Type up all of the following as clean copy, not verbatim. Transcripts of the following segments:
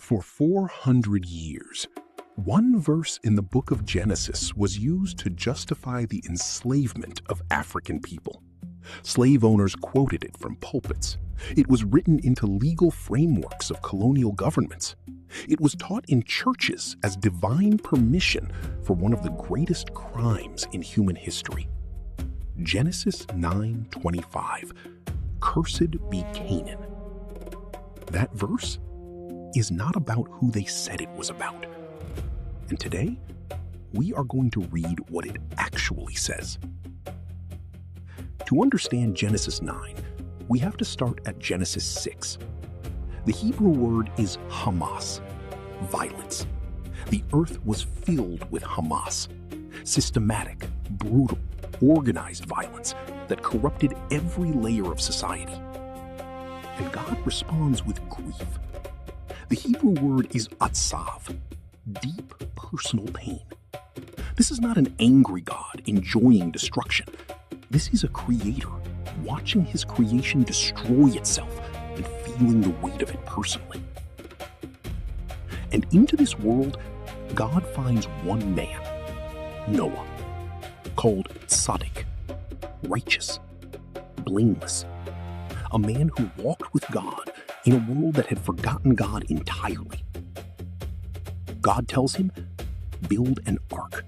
For 400 years, one verse in the book of Genesis was used to justify the enslavement of African people. Slave owners quoted it from pulpits. It was written into legal frameworks of colonial governments. It was taught in churches as divine permission for one of the greatest crimes in human history. Genesis 9:25, "Cursed be Canaan." That verse is not about who they said it was about. And today, we are going to read what it actually says. To understand Genesis 9, we have to start at Genesis 6. The Hebrew word is Chamas, violence. The earth was filled with Chamas, systematic, brutal, organized violence that corrupted every layer of society. And God responds with grief. The Hebrew word is Atsav, deep personal pain. This is not an angry God enjoying destruction. This is a creator watching his creation destroy itself and feeling the weight of it personally. And into this world, God finds one man, Noah, called Tsaddik, righteous, blameless, a man who walked with God in a world that had forgotten God entirely. God tells him, build an ark.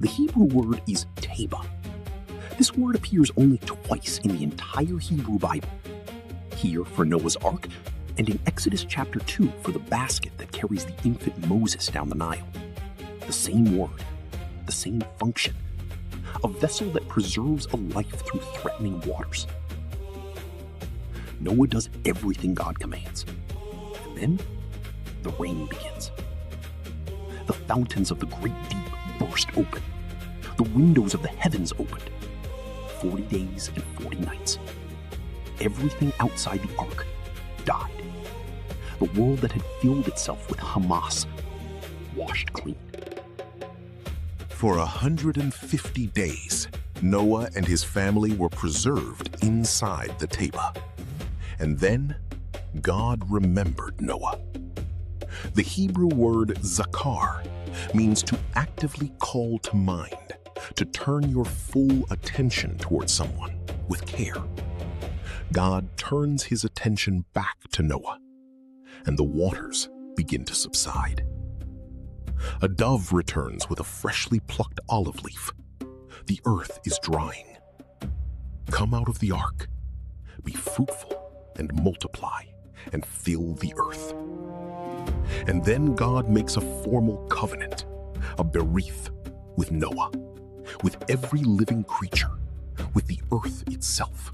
The Hebrew word is Tebah. This word appears only twice in the entire Hebrew Bible. Here for Noah's ark, and in Exodus chapter 2 for the basket that carries the infant Moses down the Nile. The same word, the same function. A vessel that preserves a life through threatening waters. Noah does everything God commands. And then the rain begins. The fountains of the great deep burst open. The windows of the heavens opened. 40 days and 40 nights. Everything outside the ark died. The world that had filled itself with Chamas washed clean. For 150 days, Noah and his family were preserved inside the Tebah. And then God remembered Noah. The Hebrew word Zakar means to actively call to mind, to turn your full attention towards someone with care. God turns his attention back to Noah, and the waters begin to subside. A dove returns with a freshly plucked olive leaf. The earth is drying. Come out of the ark, be fruitful and multiply and fill the earth. And then God makes a formal covenant, a Berith, with Noah, with every living creature, with the earth itself.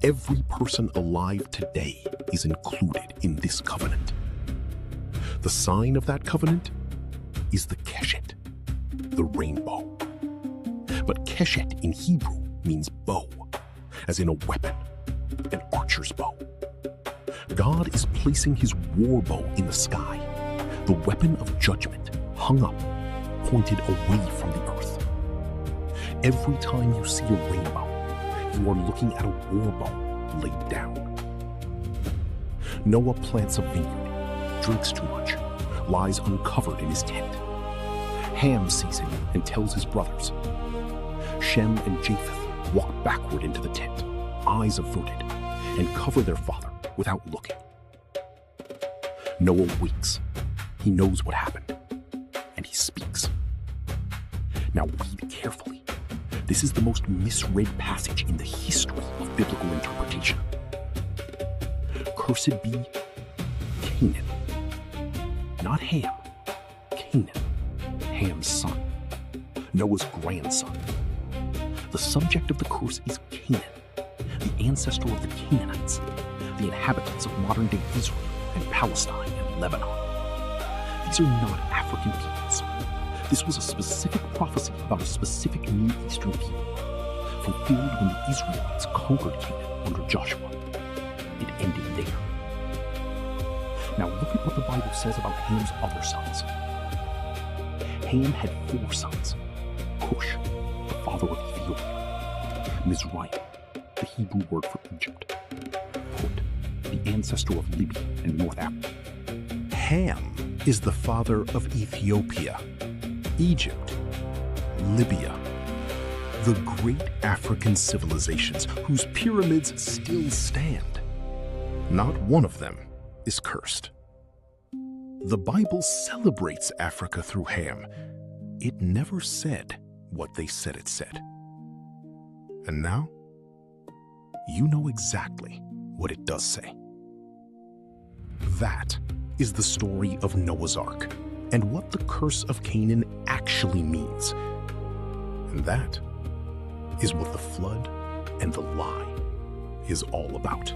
Every person alive today is included in this covenant. The sign of that covenant is the Qeshet, the rainbow. But Qeshet in Hebrew means bow, as in a weapon, an archer's bow. God is placing his war bow in the sky, the weapon of judgment hung up, pointed away from the earth. Every time you see a rainbow, you are looking at a war bow laid down. Noah plants a vineyard, drinks too much, lies uncovered in his tent. Ham sees him and tells his brothers. Shem and Japheth walk backward into the tent, eyes averted, and cover their father without looking. Noah wakes. He knows what happened, and he speaks. Now read carefully. This is the most misread passage in the history of biblical interpretation. Cursed be Canaan. Not Ham, Canaan, Ham's son, Noah's grandson. The subject of the curse is Canaan, the ancestor of the Canaanites, the inhabitants of modern-day Israel and Palestine and Lebanon. These are not African peoples. This was a specific prophecy about a specific Near Eastern people, fulfilled when the Israelites conquered Canaan under Joshua. It ended there. Now look at what the Bible says about Ham's other sons. Ham had 4 sons. Cush, the father of Ethiopia. Mizraim, the Hebrew word for Egypt. Put, the ancestor of Libya and North Africa. Ham is the father of Ethiopia, Egypt, Libya, the great African civilizations whose pyramids still stand. Not one of them is cursed. The Bible celebrates Africa through Ham. It never said what they said it said. And now, you know exactly what it does say. That is the story of Noah's Ark and what the curse of Canaan actually means. And that is what the flood and the lie is all about.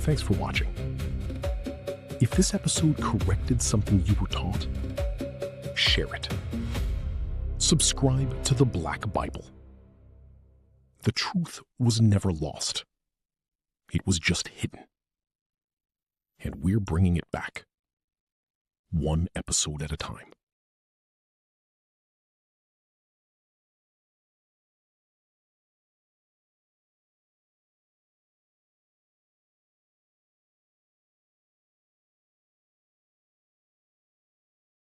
Thanks for watching. If this episode corrected something you were taught, share it. Subscribe to the Black Bible. The truth was never lost. It was just hidden. And we're bringing it back, one episode at a time.